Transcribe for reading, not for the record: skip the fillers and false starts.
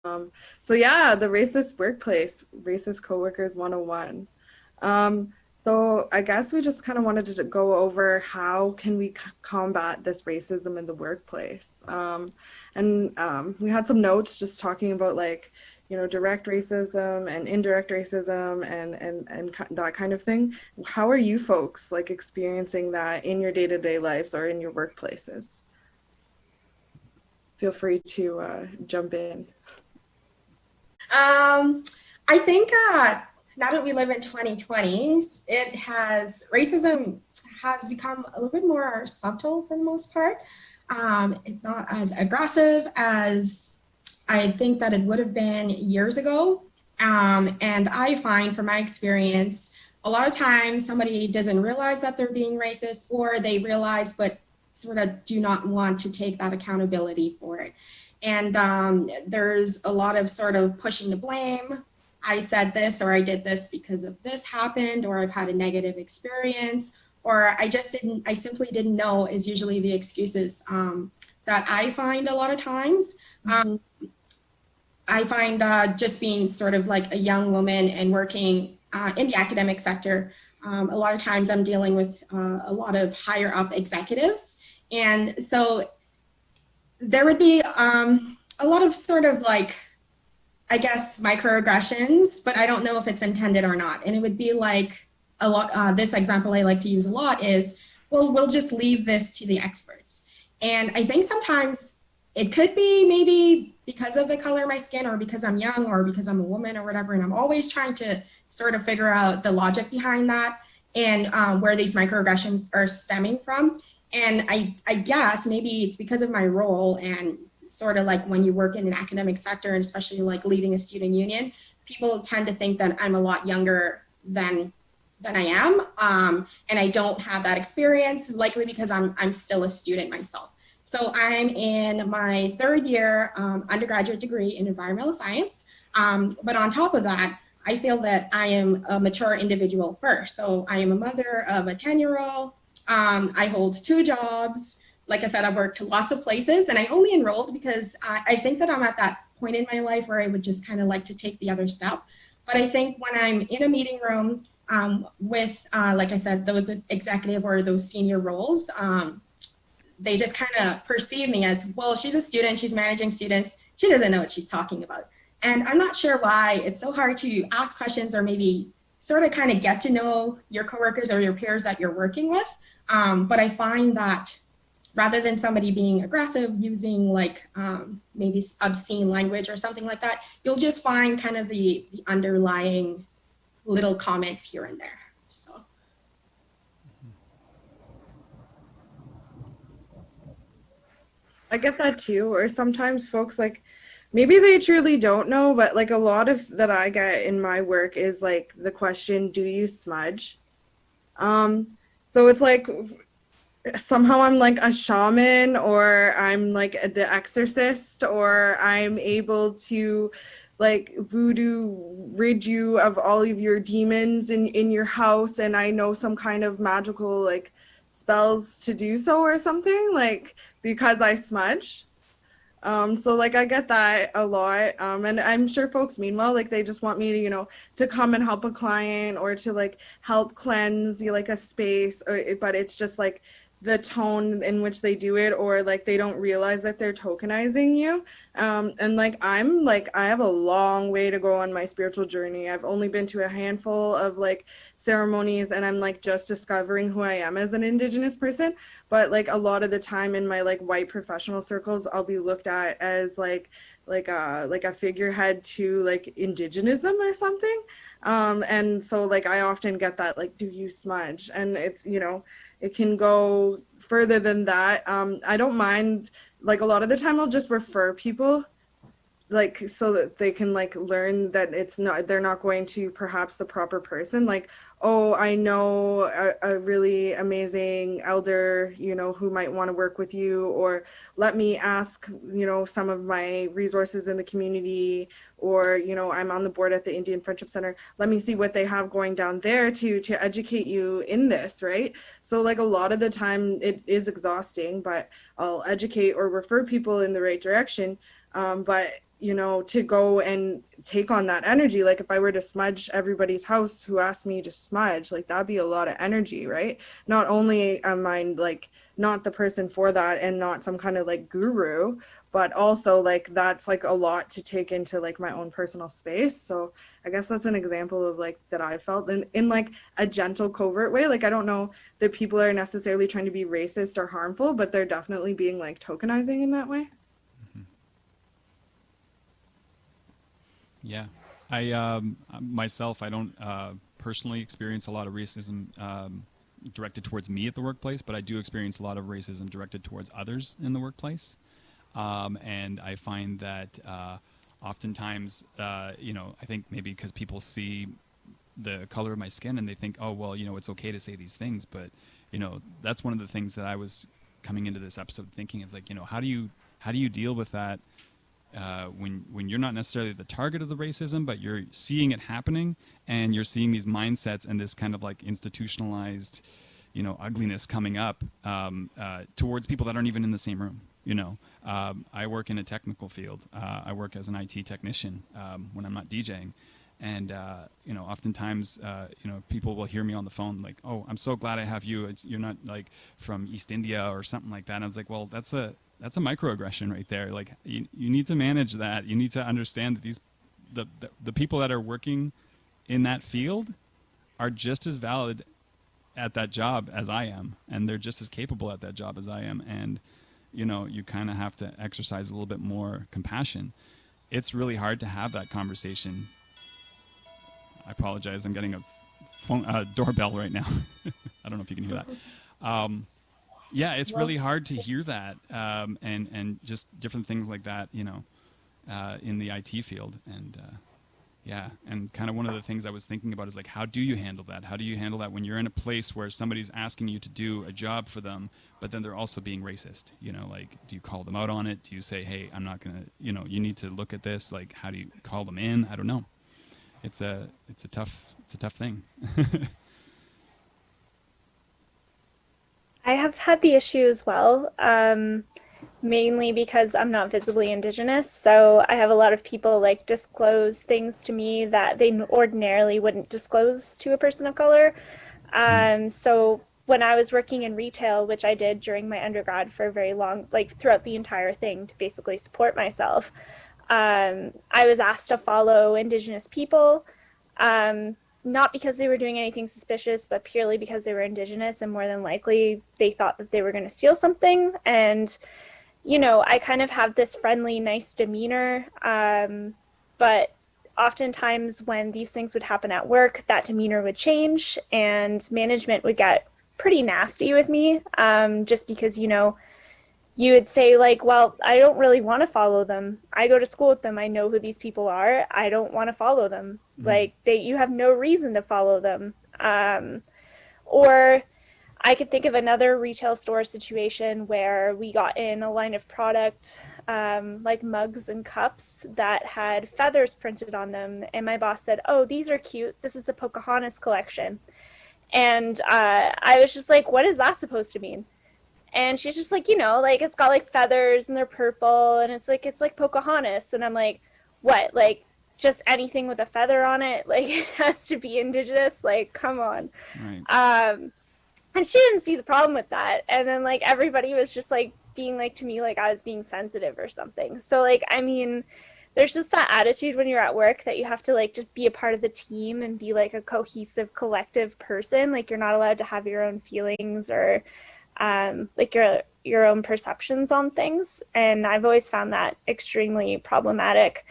So yeah, the racist workplace, racist coworkers 101. So I guess we just kind of wanted to go over how can we combat this racism in the workplace. And we had some notes just talking about like, direct racism and indirect racism and that kind of thing. How are you folks like experiencing that in your day-to-day lives or in your workplaces? Feel free to jump in. Um, I think now that we live in 2020s, racism has become a little bit more subtle for the most part. It's not as aggressive as I think that it would have been years ago. And I find from my experience, a lot of times somebody doesn't realize that they're being racist, or they realize but sort of do not want to take that accountability for it. And there's a lot of sort of pushing the blame. I said this or I did this because of this happened, or I've had a negative experience, or I simply didn't know is usually the excuses that I find a lot of times. Mhm. I find just being sort of like a young woman and working in the academic sector, a lot of times I'm dealing with a lot of higher up executives. And so there would be a lot of sort of like, I guess, microaggressions, but I don't know if it's intended or not. And it would be like a lot, this example I like to use a lot is, well, we'll just leave this to the experts. And I think sometimes it could be maybe because of the color of my skin, or because I'm young, or because I'm a woman or whatever. And I'm always trying to sort of figure out the logic behind that, and where these microaggressions are stemming from. And I guess maybe it's because of my role, and sort of like when you work in an academic sector, and especially like leading a student union, people tend to think that I'm a lot younger than I am, and I don't have that experience, likely because I'm still a student myself. So I'm in my third year undergraduate degree in environmental science, but on top of that, I feel that I am a mature individual first. So I am a mother of a 10-year-old. I hold two jobs. Like I said, I've worked lots of places, and I only enrolled because I think that I'm at that point in my life where I would just kind of like to take the other step. But I think when I'm in a meeting room with, like I said, those executive or those senior roles, they just kind of perceive me as, well, she's a student, she's managing students, she doesn't know what she's talking about. And I'm not sure why it's so hard to ask questions, or maybe sort of kind of get to know your coworkers or your peers that you're working with. But I find that rather than somebody being aggressive using like maybe obscene language or something like that, you'll just find kind of the underlying little comments here and there. So I get that too. Or sometimes folks like maybe they truly don't know, but like a lot of that I get in my work is like the question, do you smudge? Um, so it's like somehow I'm like a shaman or I'm like the exorcist or I'm able to like voodoo rid you of all of your demons in your house and I know some kind of magical like spells to do so or something like because I smudge. So like I get that a lot. And I'm sure folks meanwhile, like they just want me to, to come and help a client or to like help cleanse like a space or but it's just like the tone in which they do it or like they don't realize that they're tokenizing you. And like I'm like I have a long way to go on my spiritual journey. I've only been to a handful of like ceremonies and I'm like just discovering who I am as an indigenous person, but like a lot of the time in my like white professional circles I'll be looked at as like a figurehead to like indigenism or something. And so like I often get that like do you smudge, and it's it can go further than that. I don't mind, like a lot of the time I'll just refer people like so that they can like learn that it's not they're not going to perhaps the proper person, like oh I know a really amazing elder who might want to work with you, or let me ask some of my resources in the community, or I'm on the board at the Indian Friendship Center, let me see what they have going down there to educate you in this, right? So like a lot of the time it is exhausting, but I'll educate or refer people in the right direction. But you know, to go and take on that energy. Like if I were to smudge everybody's house who asked me to smudge, like that'd be a lot of energy, right? Not only am I like not the person for that and not some kind of like guru, but also like that's like a lot to take into like my own personal space. So I guess that's an example of like that I felt in like a gentle covert way. Like I don't know that people are necessarily trying to be racist or harmful, but they're definitely being like tokenizing in that way. Mhm. Yeah, I myself, I don't personally experience a lot of racism directed towards me at the workplace, but I do experience a lot of racism directed towards others in the workplace. And I find that oftentimes, you know, I think maybe because people see the color of my skin and they think, oh, well, you know, it's okay to say these things. But, you know, that's one of the things that I was coming into this episode thinking is like, you know, how do you deal with that when you're not necessarily the target of the racism, but you're seeing it happening and you're seeing these mindsets and this kind of like institutionalized, you know, ugliness coming up towards people that aren't even in the same room. You know, I work in a technical field. I work as an IT technician when I'm not DJing. And, you know, oftentimes, you know, people will hear me on the phone like, oh, I'm so glad I have you. You're not like from East India or something like that. And I was like, well, that's a microaggression right there. Like you need to manage that. You need to understand that the people that are working in that field are just as valid at that job as I am. And they're just as capable at that job as I am. And, you know, you kind of have to exercise a little bit more compassion. It's really hard to have that conversation. I apologize. I'm getting a phone doorbell right now. I don't know if you can hear that. Yeah, it's really hard to hear that, and just different things like that, you know, in the IT field. And yeah, and kind of one of the things I was thinking about is like, how do you handle that? How do you handle that when you're in a place where somebody's asking you to do a job for them, but then they're also being racist? You know, like, do you call them out on it? Do you say, hey, I'm not gonna, you know, you need to look at this? Like, how do you call them in? I don't know. It's a tough thing. I have had the issue as well, mainly because I'm not visibly Indigenous. So I have a lot of people like disclose things to me that they ordinarily wouldn't disclose to a person of color. So when I was working in retail, which I did during my undergrad for a very long, like throughout the entire thing to basically support myself, I was asked to follow Indigenous people. Not because they were doing anything suspicious, but purely because they were Indigenous and more than likely they thought that they were going to steal something. And, you know, I kind of have this friendly, nice demeanor. But oftentimes when these things would happen at work, that demeanor would change and management would get pretty nasty with me, just because, you know, you would say like, well, I don't really want to follow them. I go to school with them. I know who these people are. I don't want to follow them. Like you have no reason to follow them. Or I could think of another retail store situation where we got in a line of product, like mugs and cups that had feathers printed on them. And my boss said, oh, these are cute. This is the Pocahontas collection. And I was just like, what is that supposed to mean? And she's just like, you know, like it's got like feathers and they're purple and it's like Pocahontas. And I'm like, what? Like just anything with a feather on it? Like it has to be Indigenous? Like, come on. Right. And she didn't see the problem with that. And then like everybody was just like being like to me like I was being sensitive or something. So like, I mean, there's just that attitude when you're at work that you have to like just be a part of the team and be like a cohesive collective person. Like you're not allowed to have your own feelings or like your own perceptions on things. And I've always found that extremely problematic.